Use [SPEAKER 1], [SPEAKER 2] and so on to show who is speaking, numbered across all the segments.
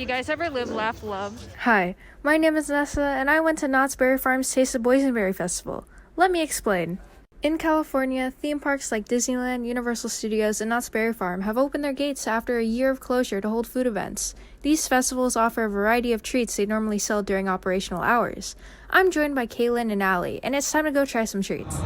[SPEAKER 1] you guys ever live, laugh, love?
[SPEAKER 2] Hi, my name is Nessa, and I went to Knott's Berry Farm's Taste of Boysenberry Festival. Let me explain. In California, theme parks like Disneyland, Universal Studios, and Knott's Berry Farm have opened their gates after a year of closure to hold food events. These festivals offer a variety of treats they normally sell during operational hours. I'm joined by Kaylin and Allie, and it's time to go try some treats.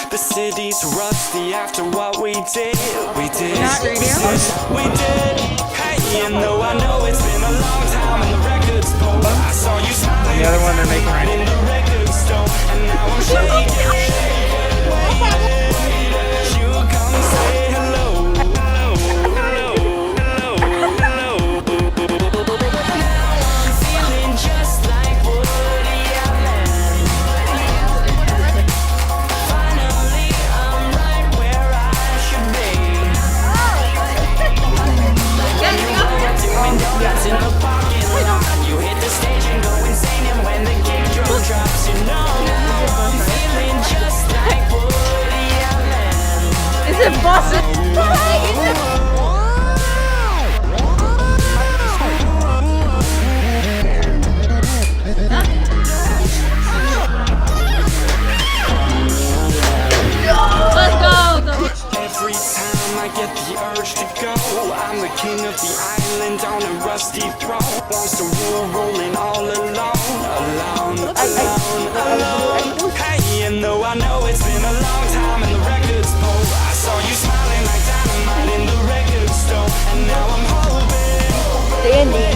[SPEAKER 3] The city's rusty after what we did. We did. We did. Hey, you know I know it's been a long time and the records pulled. I saw you smiling.
[SPEAKER 4] The other one they're making right
[SPEAKER 3] in the record store, and now I'm shaking. You come say hello.
[SPEAKER 1] Is it Boston? Let's go!
[SPEAKER 3] Every time I get the urge to go, I'm the king of the island on a rusty throne. Wants to rule, rolling all alone. Hey, you know I know it's been a long time and the records pulled. I saw you smiling like dynamite in the record store, and now I'm hoping.